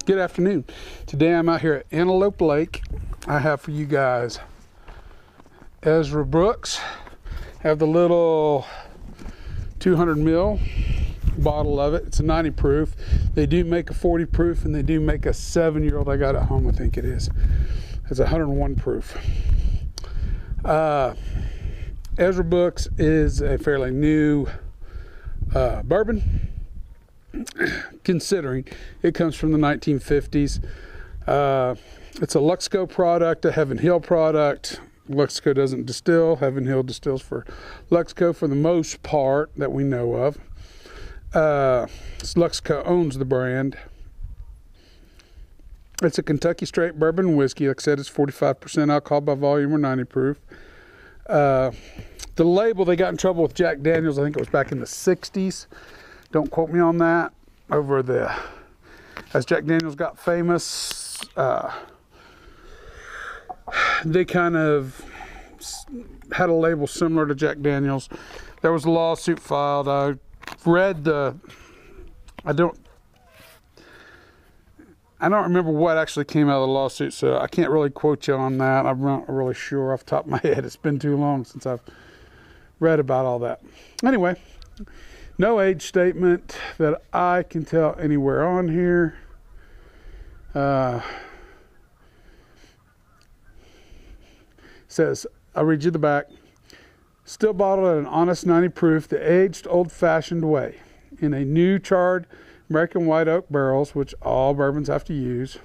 Good afternoon. Today I'm out here at Antelope Lake. I have for you guys Ezra Brooks. Have the little 200 ml bottle of it. It's a 90 proof. They do make a 40 proof and they do make a 7-year-old I got at home, I think it is. It's 101 proof. Ezra Brooks is a fairly new bourbon, considering it comes from the 1950s. It's a Luxco product, a Heaven Hill product. Luxco doesn't distill. Heaven Hill distills for Luxco for the most part that we know of. Luxco owns the brand. It's a Kentucky Straight Bourbon Whiskey. Like I said, it's 45% alcohol by volume or 90 proof. The label, they got in trouble with Jack Daniels. I think it was back in the 60s. Don't quote me on that. As Jack Daniels got famous, they kind of had a label similar to Jack Daniels. There was a lawsuit filed. I don't remember what actually came out of the lawsuit, so I can't really quote you on that. I'm not really sure off the top of my head. It's been too long since I've read about all that. Anyway, no age statement that I can tell anywhere on here. Says, I'll read you the back. Still bottled at an honest 90 proof, the aged old-fashioned way, in a new charred American white oak barrels, which all bourbons have to use.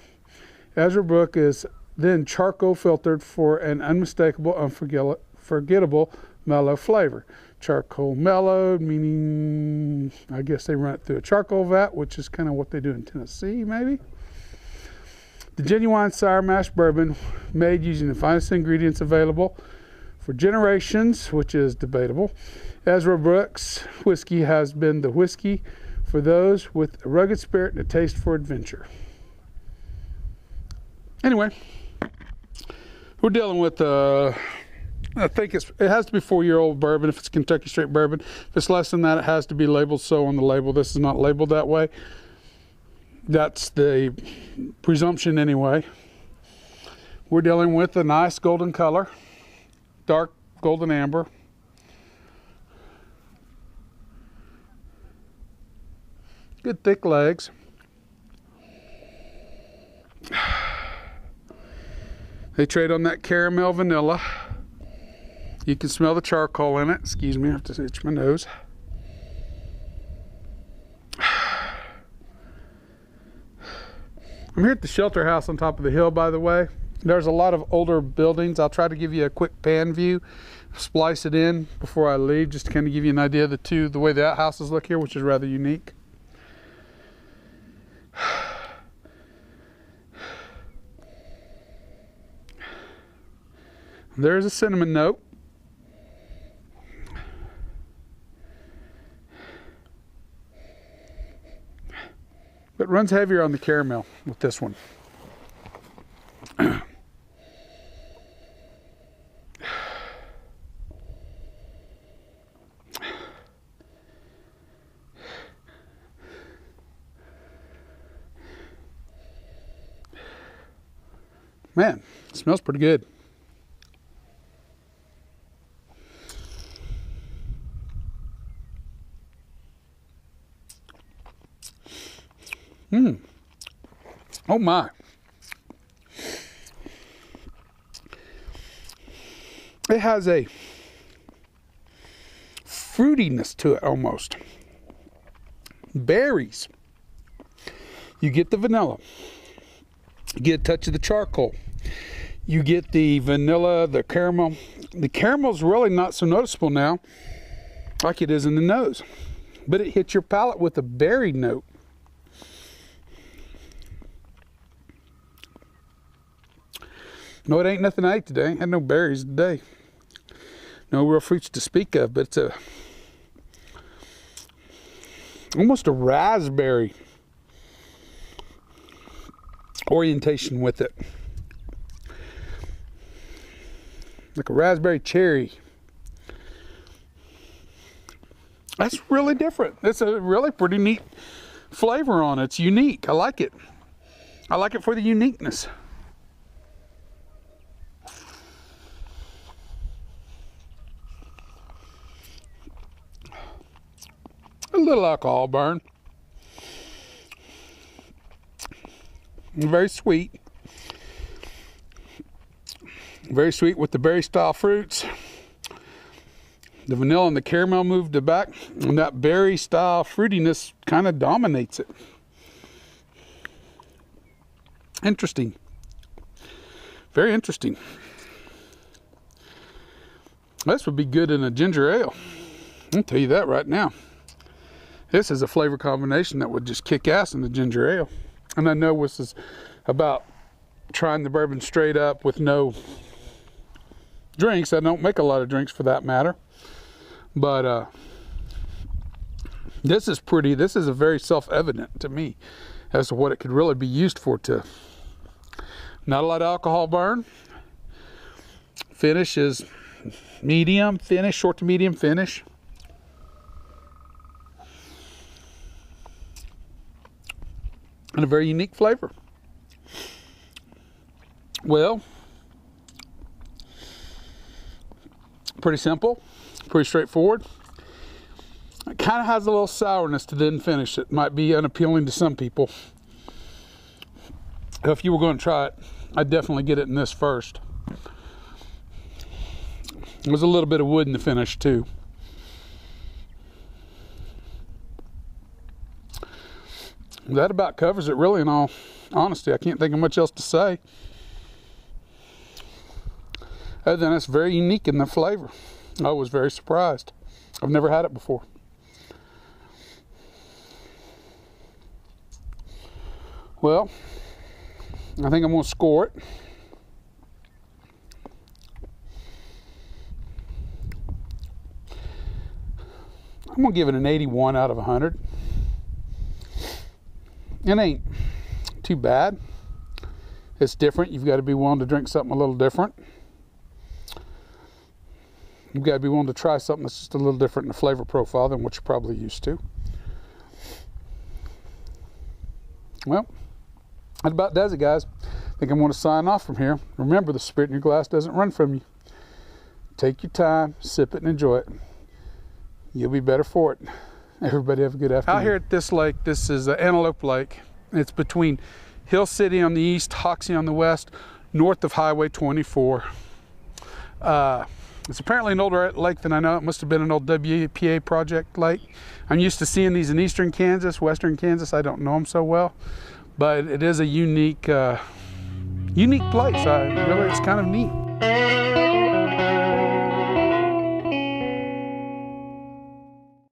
Ezra Brooks is then charcoal filtered for an unmistakable, unforgettable mellow flavor. Charcoal mellowed, meaning I guess they run it through a charcoal vat, which is kind of what they do in Tennessee, maybe. The genuine sour mash bourbon made using the finest ingredients available for generations, which is debatable. Ezra Brooks whiskey has been the whiskey for those with a rugged spirit and a taste for adventure. Anyway, we're dealing with I think it has to be 4-year-old bourbon if it's Kentucky Straight Bourbon. If it's less than that, it has to be labeled so on the label. This is not labeled that way. That's the presumption anyway. We're dealing with a nice golden color, dark golden amber. Good thick legs. They trade on that caramel vanilla. You can smell the charcoal in it. Excuse me, I have to itch my nose. I'm here at the shelter house on top of the hill, by the way. There's a lot of older buildings. I'll try to give you a quick pan view, splice it in before I leave, just to kind of give you an idea of the way the outhouses look here, which is rather unique. There's a cinnamon note. But it runs heavier on the caramel with this one. Man, it smells pretty good. Oh my. It has a fruitiness to it almost. Berries. You get the vanilla. You get a touch of the charcoal. You get the vanilla, the caramel. The caramel's really not so noticeable now like it is in the nose. But it hits your palate with a berry note. No, it ain't nothing I ate today. Had no berries today. No real fruits to speak of, but it's almost a raspberry orientation with it. Like a raspberry cherry. That's really different. It's a really pretty neat flavor on it. It's unique. I like it. I like it for the uniqueness. A little alcohol burn. Very sweet. Very sweet with the berry style fruits. The vanilla and the caramel moved it back, and that berry style fruitiness kind of dominates it. Interesting. Very interesting. This would be good in a ginger ale. I'll tell you that right now. This is a flavor combination that would just kick ass in the ginger ale. And I know this is about trying the bourbon straight up with no drinks. I don't make a lot of drinks for that matter. But this is pretty, this is a very self-evident to me as to what it could really be used for too. Not a lot of alcohol burn. Finish is medium finish, short to medium finish. And a very unique flavor. Well, pretty simple, pretty straightforward. It kind of has a little sourness to the end finish. It might be unappealing to some people. If you were going to try it, I'd definitely get it in this first. There's a little bit of wood in the finish too. That about covers it really, in all honesty. I can't think of much else to say. Other than it's very unique in the flavor. I was very surprised. I've never had it before. Well, I think I'm going to score it. I'm going to give it an 81 out of 100. It ain't too bad. It's different. You've got to be willing to drink something a little different. You've got to be willing to try something that's just a little different in the flavor profile than what you're probably used to. Well, that about does it, guys. I think I'm going to sign off from here. Remember, the spirit in your glass doesn't run from you. Take your time, sip it, and enjoy it. You'll be better for it. Everybody have a good afternoon. Out here at this lake, this is Antelope Lake. It's between Hill City on the east, Hoxie on the west, north of Highway 24. It's apparently an older lake than I know. It must have been an old WPA project lake. I'm used to seeing these in eastern Kansas, western Kansas. I don't know them so well, but it is a unique place. Really, it's kind of neat.